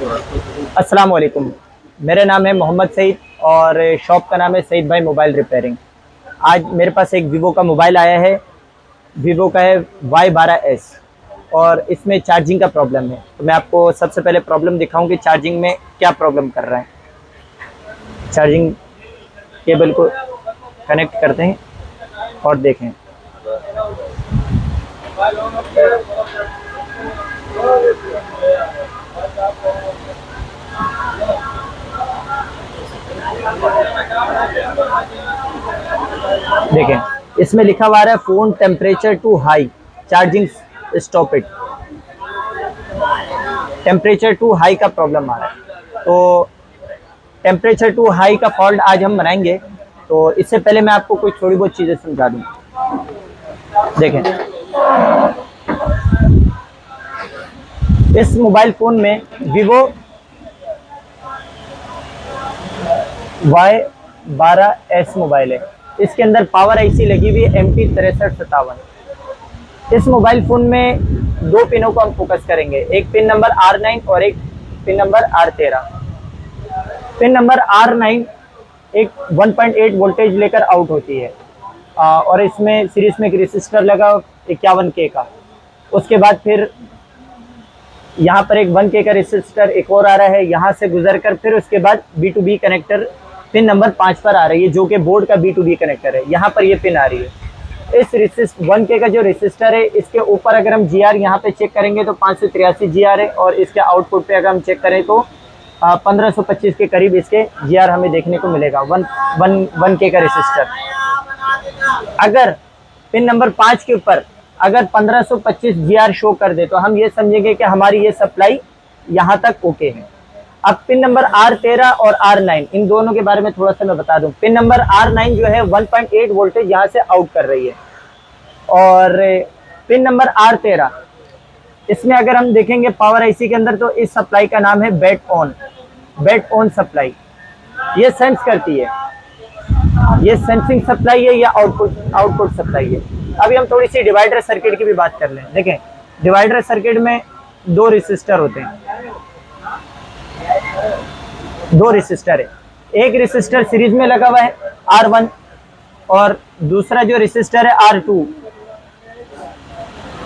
अस्सलाम वालेकुम। मेरा नाम है मोहम्मद सईद और शॉप का नाम है सईद भाई मोबाइल रिपेयरिंग। आज मेरे पास एक वीवो का मोबाइल आया है। वीवो का है Y12S और इसमें चार्जिंग का प्रॉब्लम है। तो मैं आपको सबसे पहले प्रॉब्लम दिखाऊं कि चार्जिंग में क्या प्रॉब्लम कर रहा है। चार्जिंग केबल को कनेक्ट करते हैं और देखें। देखें, इसमें लिखा हुआ है phone temperature too high, charging stop it. Temperature too high का प्रॉब्लम आ रहा है। तो टेम्परेचर टू हाई का फॉल्ट आज हम बनाएंगे। तो इससे पहले मैं आपको कुछ थोड़ी बहुत चीज़ें समझा दूँ। देखें, इस मोबाइल फ़ोन में वीवो Y12S मोबाइल है। इसके अंदर पावर आईसी लगी हुई है MT6357। इस मोबाइल फ़ोन में दो पिनों को हम फोकस करेंगे, एक पिन नंबर R9 और एक pin number R13। Pin number R9 एक 1.8 वोल्टेज लेकर आउट होती है और इसमें सीरीज में एक रेसिस्टर लगा 51K का। उसके बाद फिर यहाँ पर एक 1K का रेसिस्टर एक और आ रहा है, यहाँ से गुजर कर फिर उसके बाद B2B कनेक्टर पिन नंबर 5 पर आ रही है, जो कि बोर्ड का B2B कनेक्टर है। यहाँ पर ये पिन आ रही है। इस 1K का जो रेसिस्टर है, इसके ऊपर अगर हम GR यहाँ पे चेक करेंगे तो 583 GR है और इसके आउटपुट पे अगर हम चेक करें तो 1525 के करीब इसके GR हमें देखने को मिलेगा। 1K का रेसिस्टर अगर पिन नंबर 5 के ऊपर अगर 1525 GR शो कर दे तो हम ये समझेंगे कि हमारी ये सप्लाई यहाँ तक ओके है। अब पिन नंबर R13 और R9 इन दोनों के बारे में थोड़ा सा मैं बता दूं। पिन नंबर R9 जो है 1.8 वोल्टेज यहाँ से आउट कर रही है और पिन नंबर R13 इसमें अगर हम देखेंगे पावर आईसी के अंदर तो इस सप्लाई का नाम है बेट ऑन सप्लाई। ये सेंस करती है, ये सेंसिंग सप्लाई है या आउटपुट सप्लाई है। अभी हम थोड़ी सी डिवाइडर सर्किट की भी बात कर लें। देखें, डिवाइडर सर्किट में दो रेसिस्टर होते हैं, दो रेसिस्टर है। एक रेसिस्टर सीरीज में लगा हुआ है R1 और दूसरा जो रेसिस्टर है R2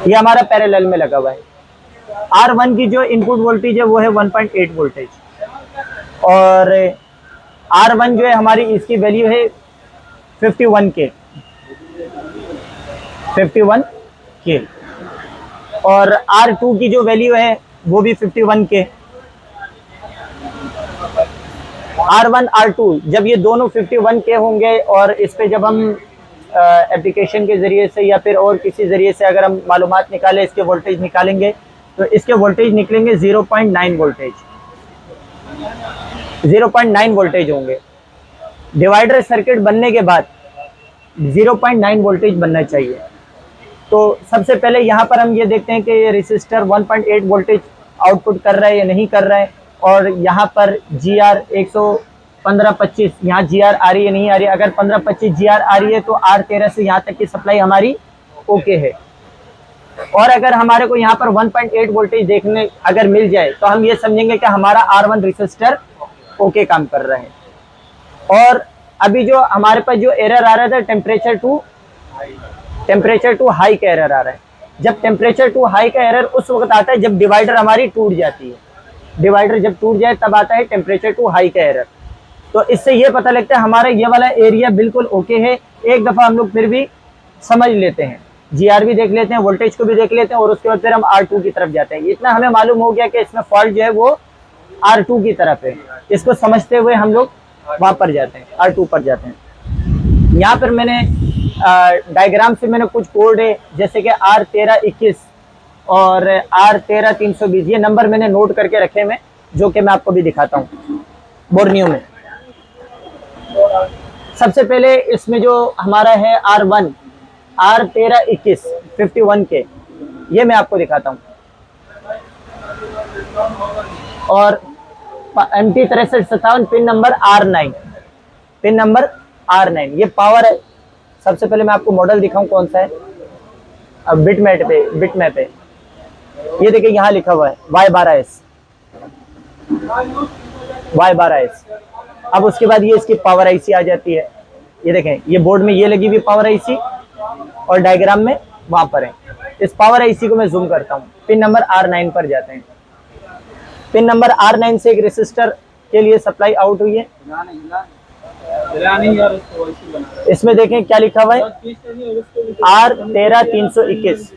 ये हमारा पैरेलल में लगा हुआ है। R1 की जो इनपुट वोल्टेज है वो है 1.8 वोल्टेज और R1 जो है हमारी इसकी वैल्यू है 51K और R2 की जो वैल्यू है वो भी 51K। R1 R2 जब ये दोनों 51K होंगे और इस पे जब हम एप्लीकेशन के ज़रिए से या फिर और किसी ज़रिए से अगर हम मालूमात निकालें, इसके वोल्टेज निकालेंगे तो इसके वोल्टेज निकलेंगे 0.9 वोल्टेज, 0.9 वोल्टेज होंगे। डिवाइडर सर्किट बनने के बाद 0.9 वोल्टेज बनना चाहिए। तो सबसे पहले यहाँ पर हम ये देखते हैं कि ये रेसिस्टर 1.8 वोल्टेज आउटपुट कर रहा है या नहीं कर रहा है और यहाँ पर GR 115-25 यहाँ GR आ रही है नहीं आ रही है। अगर 15-25 GR आ रही है तो R13 से यहाँ तक की सप्लाई हमारी ओके है और अगर हमारे को यहाँ पर 1.8 वोल्टेज देखने अगर मिल जाए तो हम ये समझेंगे कि हमारा R1 रेसिस्टर ओके काम कर रहा है। और अभी जो हमारे पास जो एरर आ रहा था टेम्परेचर टू हाई का एरर आ रहा है। जब टेम्परेचर टू हाई का एरर उस वक्त आता है जब डिवाइडर हमारी टूट जाती है। डिवाइडर जब टूट जाए तब आता है टेम्परेचर टू हाई का एरर। तो इससे ये पता लगता है हमारा ये वाला एरिया बिल्कुल ओके है। एक दफ़ा हम लोग फिर भी समझ लेते हैं, GR भी देख लेते हैं, वोल्टेज को भी देख लेते हैं और उसके बाद फिर हम R2 की तरफ जाते हैं। इतना हमें मालूम हो गया कि इसमें फॉल्ट जो है वो R2 की तरफ है। इसको समझते हुए हम लोग वहाँ पर जाते हैं, R2 पर जाते हैं। यहाँ पर मैंने डायग्राम से मैंने कुछ कोड है जैसे कि R1321 और R13320 ये नंबर मैंने नोट करके रखे हैं जो कि मैं आपको भी दिखाता हूँ बोर्नियो में। सबसे पहले इसमें जो हमारा है R1 R1321 51K ये मैं आपको दिखाता हूँ और MT6357 पिन नंबर R9 ये पावर है। सबसे पहले मैं आपको मॉडल दिखाऊं कौन सा है। अब बिटमैप पे ये देखिए यहाँ लिखा हुआ है Y12S Y12S। अब उसके बाद ये इसकी पावर आईसी आ जाती है। ये देखें, ये बोर्ड में ये लगी हुई पावर आईसी और डायग्राम में वहां पर है। इस पावर आईसी को मैं जूम करता हूँ, पिन नंबर R9 पर जाते हैं। पिन नंबर R9 से एक रेसिस्टर के लिए सप्लाई आउट हुई है। इसमें देखें क्या लिखा हुआ है, R13321,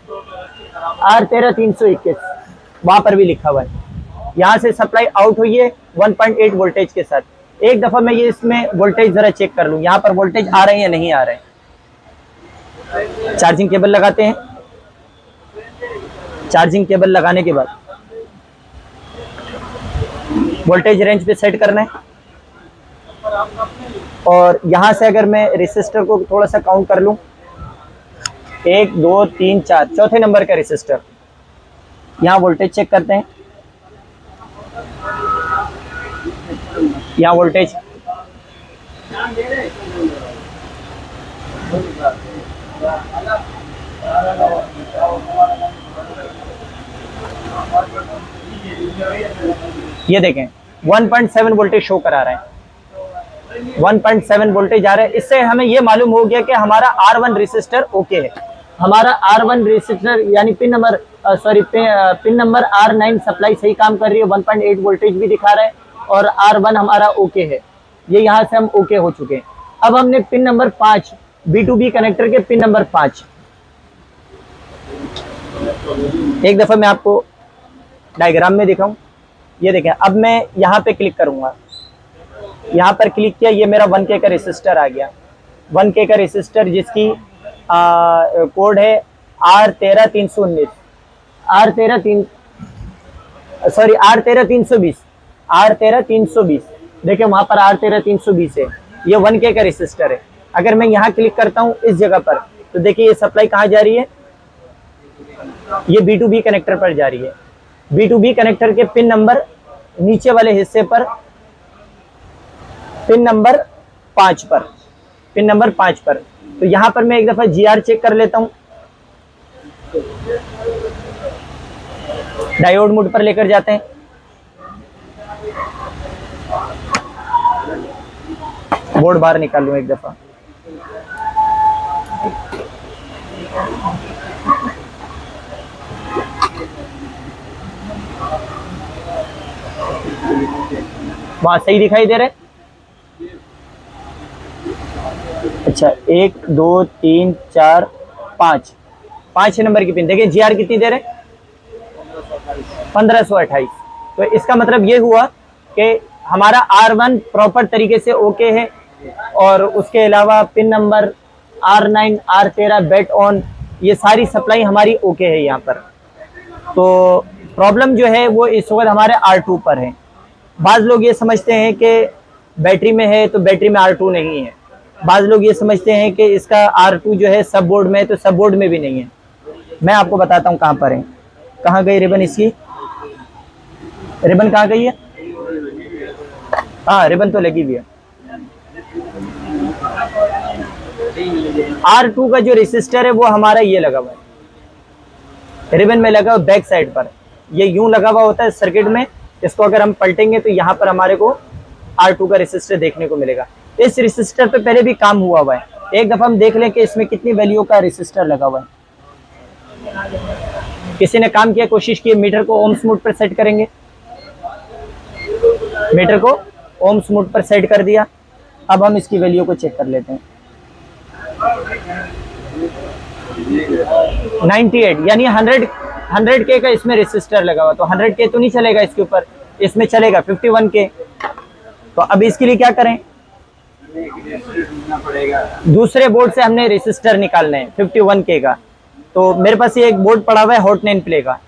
R13321 वहां पर भी लिखा हुआ है। यहाँ से सप्लाई आउट हुई है 1.8 वोल्टेज के साथ। एक दफा मैं ये इसमें वोल्टेज जरा चेक कर लूँ, यहाँ पर वोल्टेज आ रहे हैं या नहीं आ रहे हैं। चार्जिंग केबल लगाते हैं। चार्जिंग केबल लगाने के बाद वोल्टेज रेंज पे सेट करना है। और यहां से अगर मैं रेसिस्टर को थोड़ा सा काउंट कर लूं, 1 2 3 4, चौथे नंबर का रेसिस्टर, यहां वोल्टेज चेक करते हैं। यहां वोल्टेज ये देखें 1.7 वोल्टेज शो करा रहा है, 1.7 वोल्टेज आ रहा है। इससे हमें ये मालूम हो गया कि हमारा R1 रेसिस्टर ओके है। हमारा R1 रेसिस्टर यानी पिन नंबर R9 सप्लाई सही काम कर रही है, 1.8 वोल्टेज भी दिखा रहा है और R1 हमारा ओके है। ये यहाँ से हम ओके हो चुके हैं। अब हमने पिन नंबर 5 B2B कनेक्टर के पिन नंबर 5, एक दफा मैं आपको डायग्राम में दिखाऊं। ये देखें, अब मैं यहाँ पे क्लिक करूंगा, यहाँ पर क्लिक किया, ये मेरा 1K का रेसिस्टर आ गया। 1K का रेसिस्टर जिसकी कोड है R13319, R13320। देखिए वहां पर R13320 है, ये 1K का रेसिस्टर है। अगर मैं यहाँ क्लिक करता हूँ इस जगह पर, तो देखिए ये सप्लाई कहाँ जा रही है, ये B2B कनेक्टर पर जा रही है। B2B कनेक्टर के पिन नंबर नीचे वाले हिस्से पर, पिन नंबर 5 पर। तो यहां पर मैं एक दफा GR चेक कर लेता हूं, डायोड मोड पर लेकर जाते हैं। बोर्ड बाहर निकाल लूं एक दफा। वहां सही दिखाई दे रहे? अच्छा, 1 2 3 4 5 नंबर की पिन। देखिए GR कितनी दे रहे? 1528। तो इसका मतलब ये हुआ कि हमारा R1 प्रॉपर तरीके से ओके है और उसके अलावा pin number R9 R13 bet on, ये सारी सप्लाई हमारी ओके है यहाँ पर। तो प्रॉब्लम जो है वो इस वक्त हमारे R2 पर है। बाज़ लोग ये समझते हैं कि बैटरी में है तो बैटरी में R2 नहीं है। बाज़ लोग ये समझते हैं कि इसका R2 जो है सब बोर्ड में है, तो सब बोर्ड में भी नहीं है। मैं आपको बताता हूँ कहाँ पर है। कहाँ गई रिबन इसकी? रिबन कहाँ गई है? हाँ, रिबन तो लगी हुई है। R2 का जो रेसिस्टर है वो हमारा ये लगा हुआ है, रिबन में लगा हुआ बैक साइड पर। ये यूं लगा हुआ होता है सर्किट में। इसको अगर हम पलटेंगे तो यहाँ पर हमारे को R2 का रेसिस्टर देखने को मिलेगा। इस रेसिस्टर पे पहले भी काम हुआ है। एक दफा हम देख लें कि इसमें कितनी वैल्यू का रेसिस्टर लगा हुआ है। किसी ने काम किया, कोशिश की, मीटर को ओम्स मोड पर सेट करेंगे। मीटर को ओम्स मोड पर सेट कर दिया। अब हम इसकी वैल्यू को चेक कर लेते हैं। 98 यानी 100K का इसमें रेसिस्टर लगा हुआ। तो 100K तो नहीं चलेगा इसके ऊपर, इसमें चलेगा 51K। तो अब इसके लिए क्या करें? दूसरे बोर्ड से हमने रेसिस्टर निकालना है 51K का। तो मेरे पास ये एक बोर्ड पड़ा हुआ है हॉट 9 प्ले का।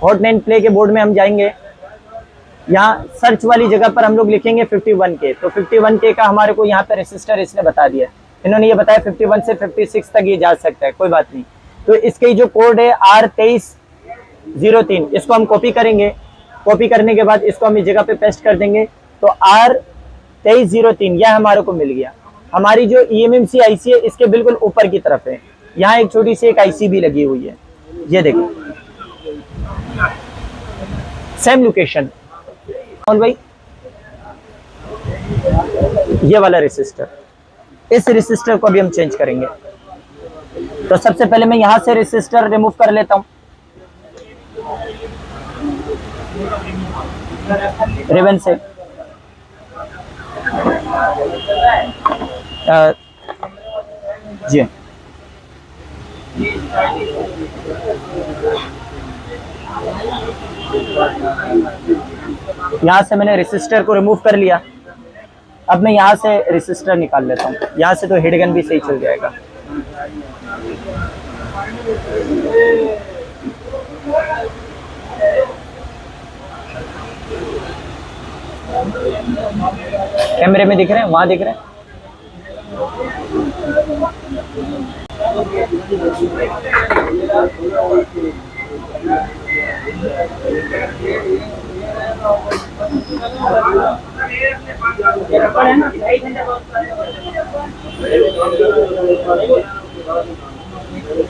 हॉट 9 प्ले के बोर्ड में हम जाएंगे, यहाँ सर्च वाली जगह पर हम लोग लिखेंगे 51K। तो 51K का हमारे को यहाँ पे रेसिस्टर इसने बता दिया। इन्होंने ये बताया 51 से 56 तक ये जा सकता है, कोई बात नहीं। तो इसके जो कोड है R2303, इसको हम कॉपी करेंगे। कॉपी करने के बाद इसको हम इस जगह पे पेस्ट कर देंगे। तो R2303 यह हमारे को मिल गया। हमारी जो EMMC IC है इसके बिल्कुल ऊपर की तरफ है। यहाँ एक छोटी सी एक IC भी लगी हुई है, ये देखो, सेम लोकेशन। कौन भाई, ये वाला रेसिस्टर, इस रेसिस्टर को भी हम चेंज करेंगे। तो सबसे पहले मैं यहां से रेसिस्टर रिमूव कर लेता हूं, रिबन से। जी यहां से मैंने रेसिस्टर को रिमूव कर लिया। अब मैं यहां से रेसिस्टर निकाल लेता हूं, यहां से तो हीट गन भी सही चल जाएगा। कैमरे में दिख रहे हैं, वहां दिख रहे हैं।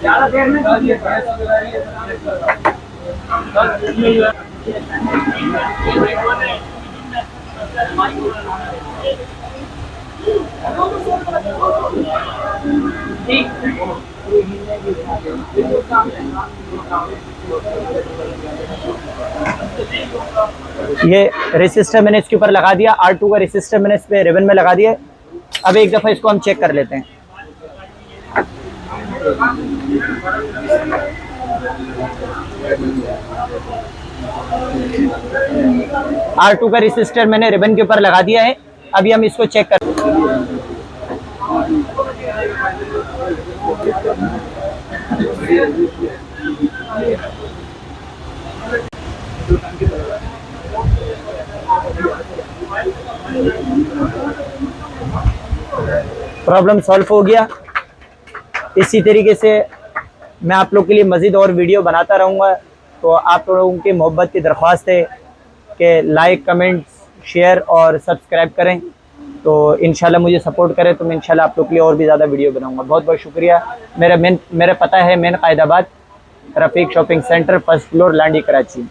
ज़्यादा देर में ये रेसिस्टर मैंने इसके ऊपर लगा दिया, R2 का रेसिस्टर मैंने इस पे रिबन में लगा दिया। अब एक दफ़ा इसको हम चेक कर लेते हैं। R2 का रेसिस्टर मैंने रिबन के ऊपर लगा दिया है। अभी हम इसको चेक कर, प्रॉब्लम सॉल्व हो गया। इसी तरीके से मैं आप लोग के लिए मज़ीद और वीडियो बनाता रहूँगा। तो आप लोगों की मोहब्बत की दरख्वास्त है कि लाइक, कमेंट, शेयर और सब्सक्राइब करें। तो इंशाल्लाह मुझे सपोर्ट करें तो मैं इंशाल्लाह आप लोग के लिए और भी ज़्यादा वीडियो बनाऊँगा। बहुत बहुत शुक्रिया। मेरा पता है main Qaidabad, Rafiq shopping centre, first floor, Landhi, Karachi.